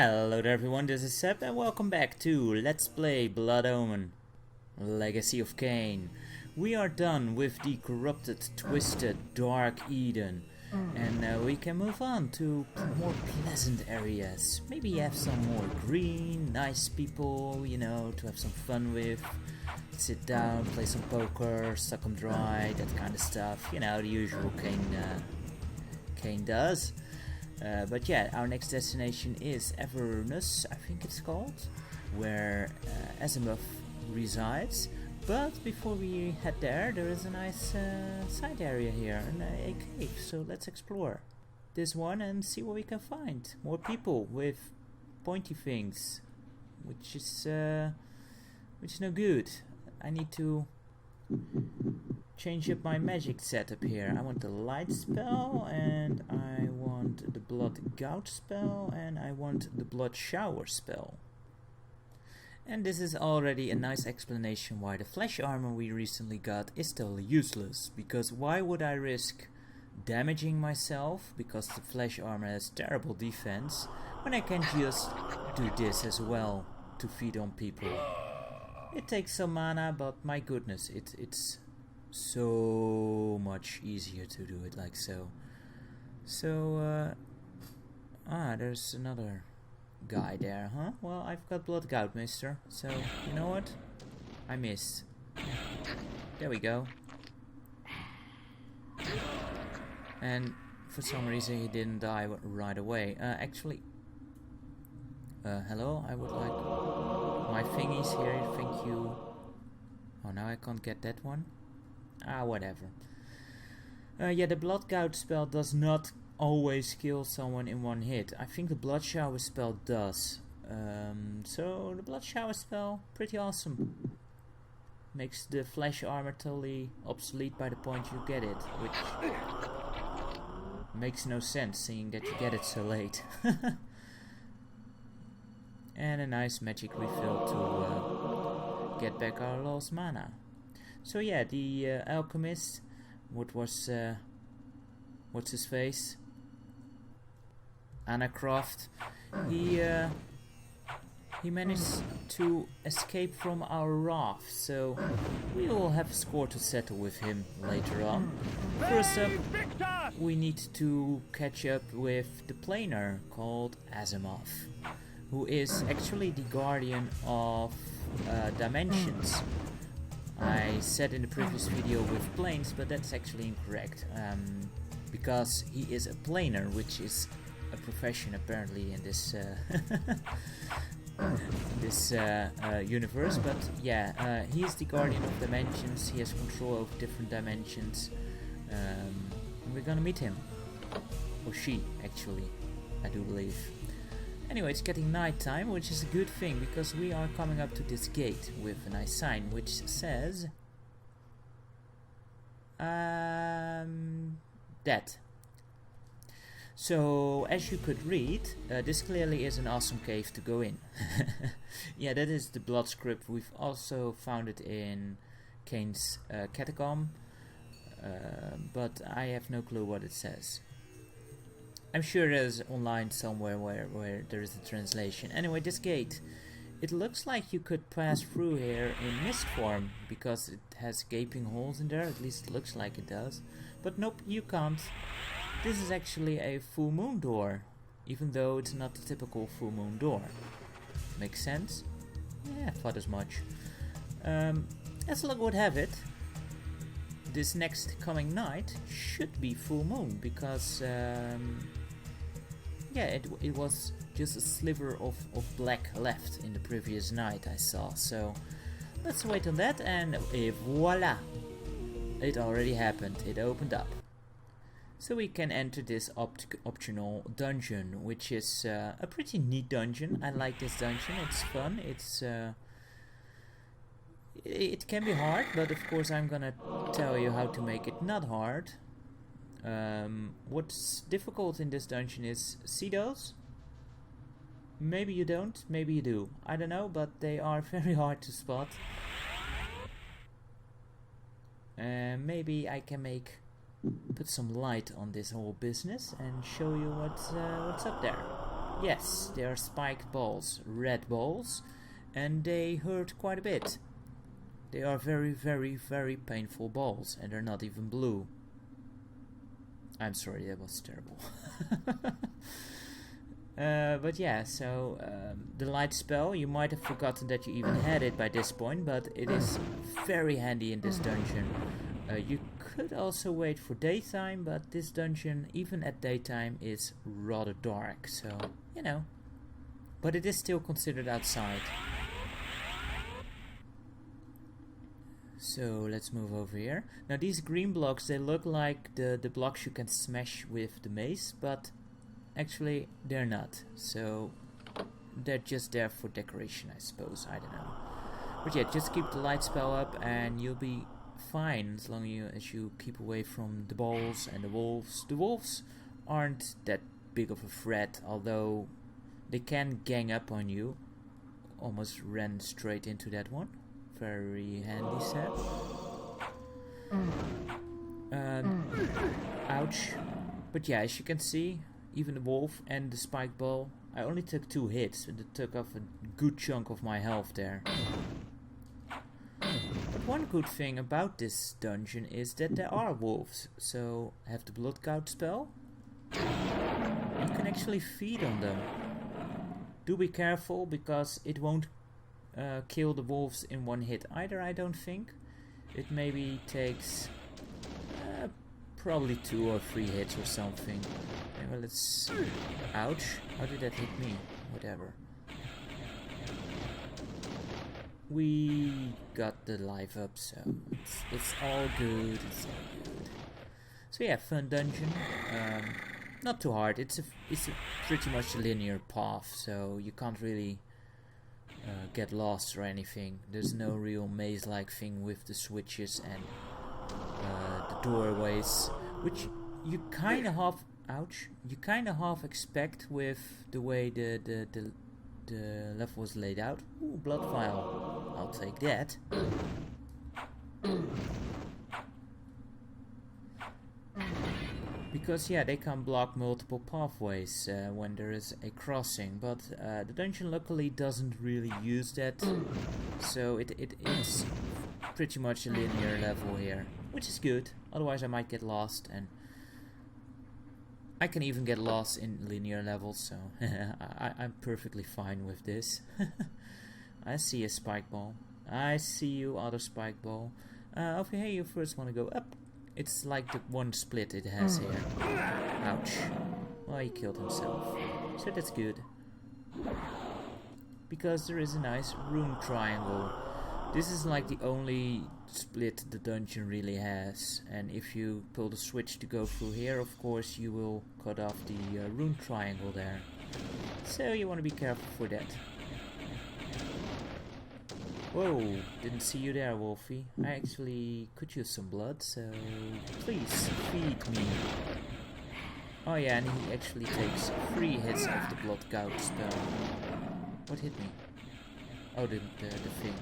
Hello there everyone, this is Seb and welcome back to Let's Play Blood Omen, Legacy of Kain. We are done with the corrupted, twisted, dark Eden and we can move on to more pleasant areas. Maybe have some more green, nice people, you know, to have some fun with. Sit down, play some poker, suck 'em dry, that kind of stuff. You know, the usual Kain does. But yeah, our next destination is Avernus, I think it's called, where Azimuth resides. But before we head there, there is a nice side area here, a cave, so let's explore this one and see what we can find. More people with pointy things, which is no good. I need to change up my magic setup here. I want the light spell, and I want the blood gout spell, and I want the blood shower spell. And this is already a nice explanation why the flesh armor we recently got is totally useless. Because why would I risk damaging myself, because the flesh armor has terrible defense, when I can just do this as well to feed on people. It takes some mana, but my goodness, it's so much easier to do it like so. There's another guy there, huh? Well, I've got blood gout, mister, so you know what? I missed. There we go. And for some reason he didn't die right away. Hello, I would like my thingies here, thank you. Oh, now I can't get that one. Whatever. Yeah, the blood gout spell does not always kill someone in one hit. I think the blood shower spell does. So the blood shower spell, pretty awesome. Makes the flesh armor totally obsolete by the point you get it, which makes no sense seeing that you get it so late. And a nice magic refill to get back our lost mana. So yeah, the alchemist, what's his face? Anacroft. He managed to escape from our wrath, so we will have a score to settle with him later on. First up, we need to catch up with the planer called Azimuth, who is actually the guardian of dimensions. I said in the previous video with planes, but that's actually incorrect, because he is a planer, which is a profession apparently in this universe. But yeah, he is the guardian of dimensions. He has control over different dimensions, and we're gonna meet him, or she actually, I do believe. Anyway, it's getting night time, which is a good thing, because we are coming up to this gate with a nice sign which says that. So, as you could read, this clearly is an awesome cave to go in. Yeah, that is the blood script. We've also found it in Kain's catacomb, but I have no clue what it says. I'm sure there's online somewhere where there is a translation. Anyway, this gate, it looks like you could pass through here in mist form, because it has gaping holes in there, at least it looks like it does. But nope, you can't. This is actually a full moon door, even though it's not the typical full moon door. Makes sense? Yeah, thought as much. As luck would have it, this next coming night should be full moon, because yeah, it was just a sliver of black left in the previous night I saw. So let's wait on that, and voila, it already happened. It opened up, so we can enter this optional dungeon, which is a pretty neat dungeon. I like this dungeon. It's fun. It can be hard, but of course I'm gonna tell you how to make it not hard. What's difficult in this dungeon is, see those? Maybe you don't, maybe you do. I don't know, but they are very hard to spot. Maybe I can put some light on this whole business and show you what's up there. Yes, they are spiked balls, red balls, and they hurt quite a bit. They are very, very, very painful balls, and they're not even blue. I'm sorry, that was terrible. But yeah, so the light spell, you might have forgotten that you even had it by this point, but it is very handy in this dungeon. You could also wait for daytime, but this dungeon, even at daytime, is rather dark, so, you know. But it is still considered outside. So let's move over here. Now these green blocks, they look like the blocks you can smash with the mace, but actually they're not. So they're just there for decoration, I suppose. I don't know. But yeah, just keep the light spell up and you'll be fine as long as you keep away from the balls and the wolves. The wolves aren't that big of a threat, although they can gang up on you. Almost ran straight into that one. Very handy set. Ouch. But yeah, as you can see, even the wolf and the spike ball, I only took 2 hits, and it took off a good chunk of my health there. But one good thing about this dungeon is that there are wolves, so I have the blood gout spell. You can actually feed on them. Do be careful, because it won't kill the wolves in one hit either, I don't think. It maybe takes probably 2 or 3 hits or something. Okay, well, let's... Ouch. How did that hit me? Whatever. We got the life up, so it's all good. It's all good. So yeah, fun dungeon. Not too hard. It's a pretty much a linear path, so you can't really get lost or anything. There's no real maze-like thing with the switches and the doorways, which you kind of half... Ouch! You kind of half expect with the way the level was laid out. Ooh, blood vial. I'll take that. Because yeah, they can block multiple pathways when there is a crossing, but the dungeon luckily doesn't really use that, so it is pretty much a linear level here, which is good. Otherwise I might get lost, and I can even get lost in linear levels, so I'm perfectly fine with this. I see a spike ball. I see you, other spike ball. Over here you first want to go up. It's like the one split it has here. Ouch. Well, he killed himself. So that's good. Because there is a nice rune triangle. This is like the only split the dungeon really has. And if you pull the switch to go through here, of course you will cut off the rune triangle there. So you want to be careful for that. Whoa, didn't see you there, Wolfie. I actually could use some blood, so please feed me. Oh yeah, and he actually takes 3 hits of the blood gout spell. What hit me? Oh, the thing.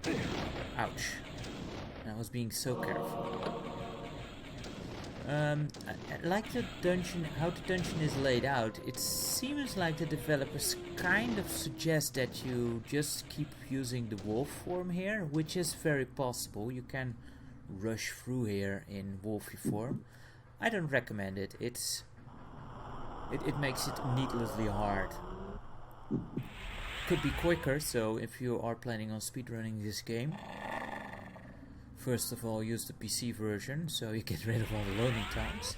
Okay. Ouch. I was being so careful. Like the dungeon, how the dungeon is laid out, it seems like the developers kind of suggest that you just keep using the wolf form here, which is very possible. You can rush through here in wolfy form. I don't recommend it. It makes it needlessly hard. Could be quicker, so if you are planning on speedrunning this game, first of all, use the PC version, so you get rid of all the loading times.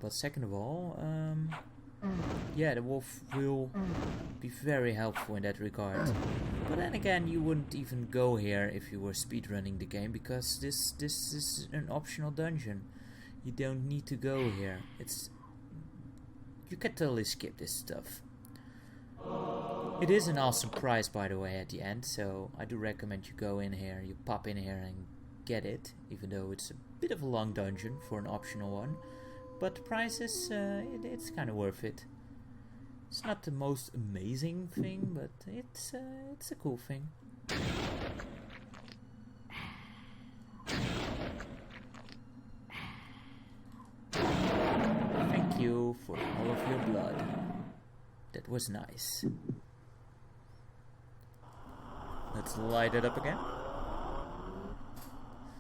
But second of all, yeah, the wolf will be very helpful in that regard. But then again, you wouldn't even go here if you were speedrunning the game, because this is an optional dungeon. You don't need to go here. You can totally skip this stuff. It is an awesome prize, by the way, at the end, so I do recommend you go in here, you pop in here and get it, even though it's a bit of a long dungeon for an optional one. But the price is, it's kind of worth it. It's not the most amazing thing, but it's a cool thing. you for all of your blood. That was nice. Let's light it up again.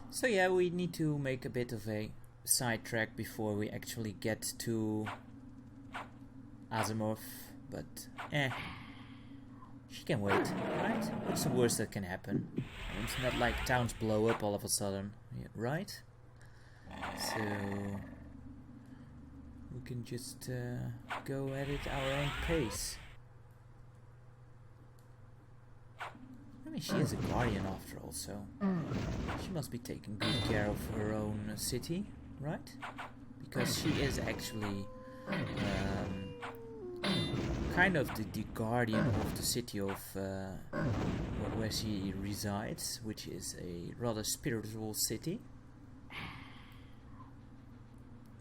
So yeah, we need to make a bit of a sidetrack before we actually get to Azimuth, but she can wait, right? What's the worst that can happen? It's not like towns blow up all of a sudden, right? So we can just go at it our own pace. I mean, she is a guardian after all, so she must be taking good care of her own city, right? Because she is actually kind of the guardian of the city of where she resides, which is a rather spiritual city.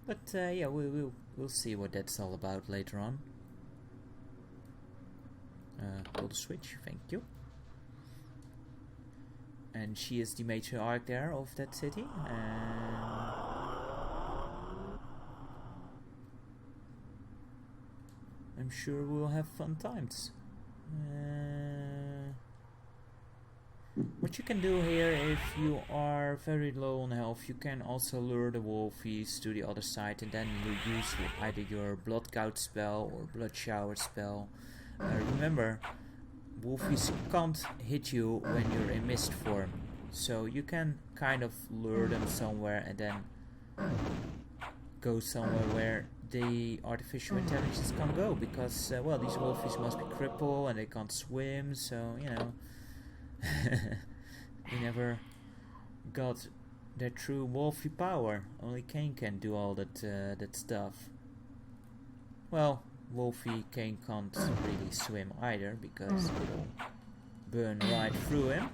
But yeah, we'll see what that's all about later on. Pull the switch, thank you. And she is the matriarch there of that city, and I'm sure we'll have fun times. What you can do here, if you are very low on health, you can also lure the wolfies to the other side, and then you use either your blood gout spell or blood shower spell. Remember, wolfies can't hit you when you're in mist form, so you can kind of lure them somewhere and then go somewhere where the artificial intelligence can't go, because well, these wolfies must be crippled and they can't swim, so you know. We never got their true wolfy power. Only Kain can do all that that stuff. Well, wolfy Kain can't really swim either, because it'll burn right through him.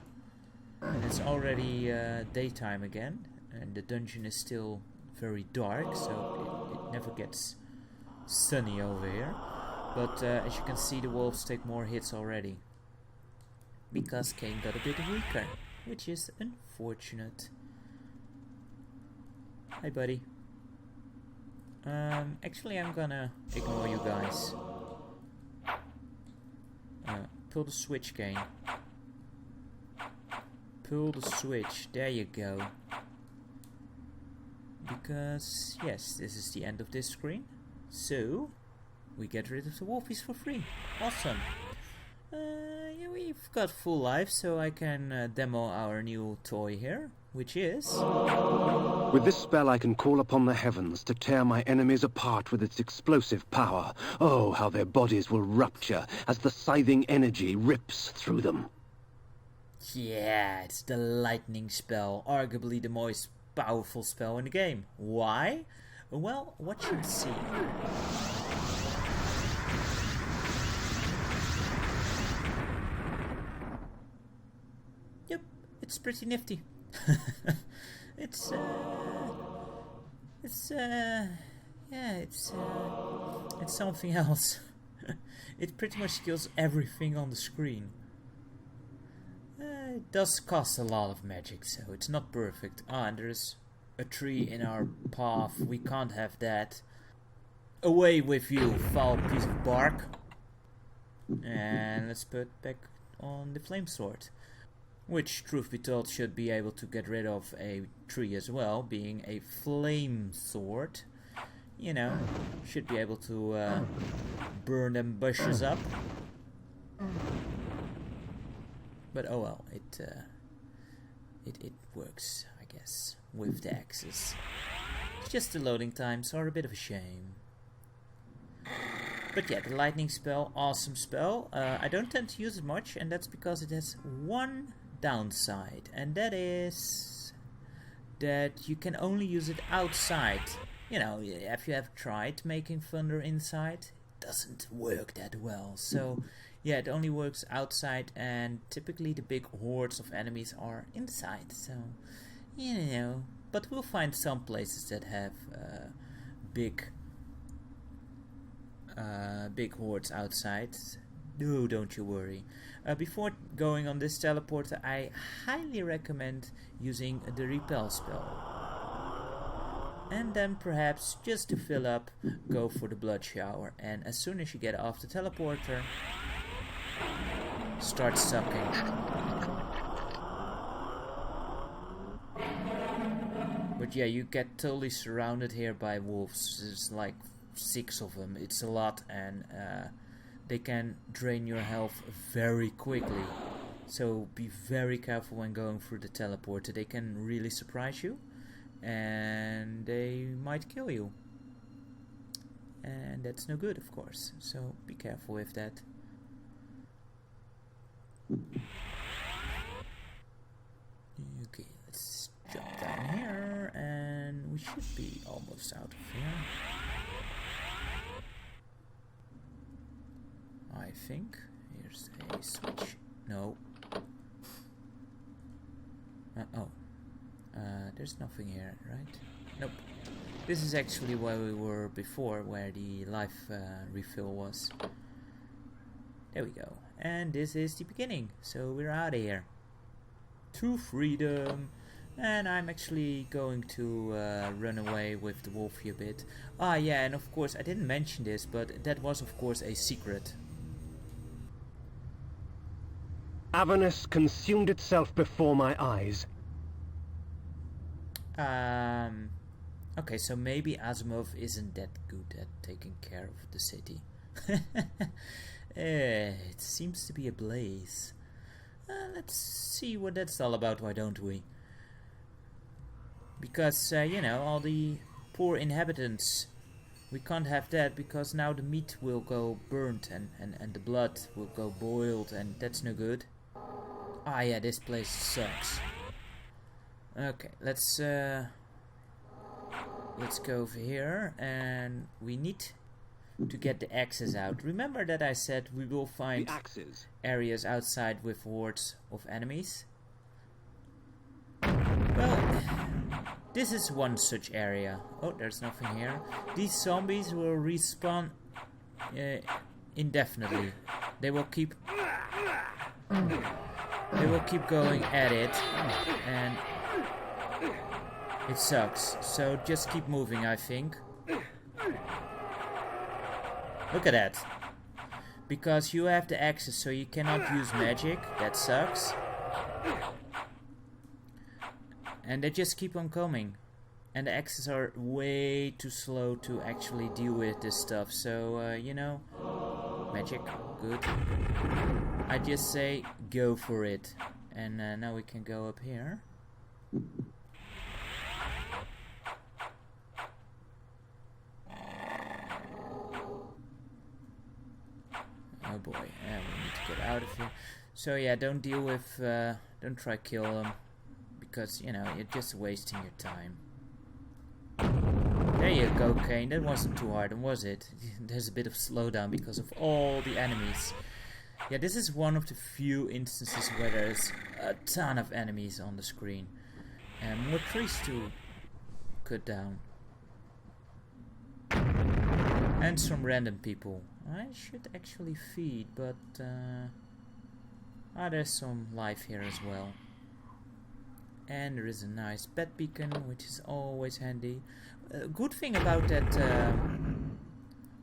And it's already daytime again, and the dungeon is still very dark, so it never gets sunny over here. But as you can see, the wolves take more hits already, because Kain got a bit weaker, which is unfortunate. Hi buddy. Actually I'm gonna ignore you guys. Pull the switch, Kain. Pull the switch, there you go. Because, yes, this is the end of this screen. So, we get rid of the wolfies for free. Awesome. Yeah, we've got full life, so I can demo our new toy here, which is... With this spell I can call upon the heavens to tear my enemies apart with its explosive power. Oh, how their bodies will rupture as the scything energy rips through them. Yeah, it's the lightning spell, arguably the most powerful spell in the game. Why? Well, what you see. Yep, it's pretty nifty. It's something else. It pretty much kills everything on the screen. It does cost a lot of magic, so it's not perfect. Ah, and there's a tree in our path. We can't have that. Away with you, foul piece of bark. And let's put back on the flame sword, which, truth be told, should be able to get rid of a tree as well, being a flame sword. You know, should be able to burn them bushes up. But oh well, it works, I guess, with the axes. It's just the loading times are a bit of a shame. But yeah, the lightning spell, awesome spell. I don't tend to use it much, and that's because it has one downside, and that is that you can only use it outside. You know, if you have tried making thunder inside, it doesn't work that well. So yeah, it only works outside, and typically the big hordes of enemies are inside. So, you know, but we'll find some places that have big hordes outside. No, don't you worry. Before going on this teleporter, I highly recommend using the repel spell. And then perhaps, just to fill up, go for the blood shower. And as soon as you get off the teleporter, start sucking. But yeah, you get totally surrounded here by wolves. There's like 6 of them. It's a lot, and they can drain your health very quickly. So be very careful when going through the teleporter. They can really surprise you, and they might kill you. And that's no good, of course. So be careful with that. Okay, let's jump down here, and we should be almost out of here. I think. Here's a switch. No. There's nothing here, right? Nope. This is actually where we were before, where the life refill was. There we go. And this is the beginning, so we're out of here. To freedom. And I'm actually going to run away with the wolfie a bit. Ah, yeah, and of course, I didn't mention this, but that was of course a secret. Avernus consumed itself before my eyes. Okay, so maybe Azimuth isn't that good at taking care of the city. It seems to be ablaze. Let's see what that's all about, why don't we? Because, you know, all the poor inhabitants, we can't have that, because now the meat will go burnt and the blood will go boiled, and that's no good. Ah, yeah, this place sucks. Okay, let's go over here, and we need to get the axes out. Remember that I said we will find areas outside with hordes of enemies? Well, this is one such area. Oh, there's nothing here. These zombies will respawn indefinitely. They will keep going at it, and it sucks. So just keep moving, I think. Look at that. Because you have the axes, so you cannot use magic. That sucks. And they just keep on coming. And the axes are way too slow to actually deal with this stuff. So, you know, magic, good. I just say, go for it. And now we can go up here. Oh boy, yeah, we need to get out of here. So yeah, don't deal with, don't try kill them. Because, you know, you're just wasting your time. There you go, Kain. That wasn't too hard, was it? There's a bit of slowdown because of all the enemies. Yeah, this is one of the few instances where there's a ton of enemies on the screen. And more trees to cut down. And some random people. I should actually feed, but there's some life here as well. And there is a nice bed beacon, which is always handy. Good thing about that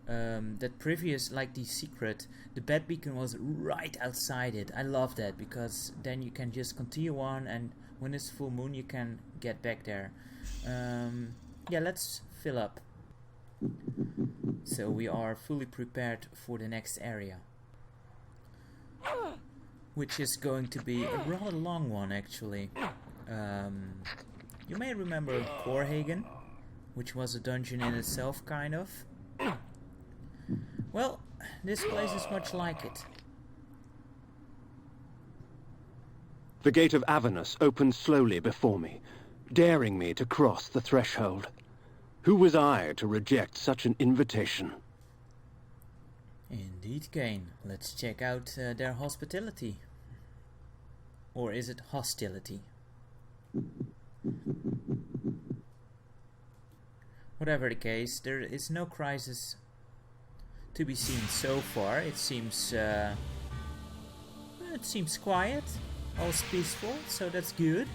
that previous, like the secret, the bed beacon was right outside it. I love that, because then you can just continue on, and when it's full moon you can get back there. Yeah, let's fill up. So we are fully prepared for the next area, which is going to be a rather long one, actually. You may remember Korhagen, which was a dungeon in itself, kind of. Well, this place is much like it. The gate of Avernus opened slowly before me, daring me to cross the threshold. Who was I to reject such an invitation? Indeed, Kain. Let's check out their hospitality. Or is it hostility? Whatever the case, there is no crisis to be seen so far. It seems quiet, all's peaceful, so that's good.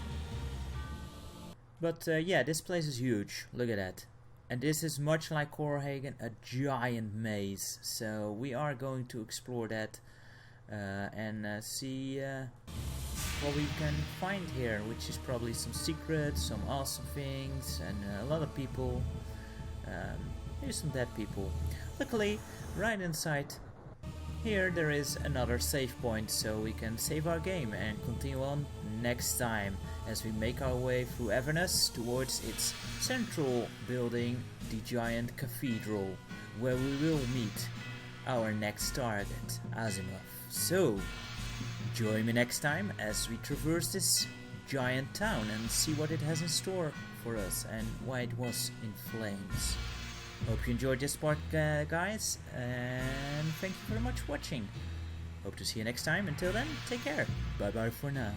But yeah, this place is huge. Look at that. And this is much like Corhagen, a giant maze. So we are going to explore that and see what we can find here, which is probably some secrets, some awesome things, and a lot of people. Here's some dead people. Luckily, right inside here there is another save point, so we can save our game and continue on next time as we make our way through Avernus towards its central building, the giant cathedral, where we will meet our next target, Azimuth. So, join me next time as we traverse this giant town and see what it has in store for us and why it was in flames. Hope you enjoyed this part, guys, and thank you very much for watching. Hope to see you next time. Until then, take care. Bye bye for now.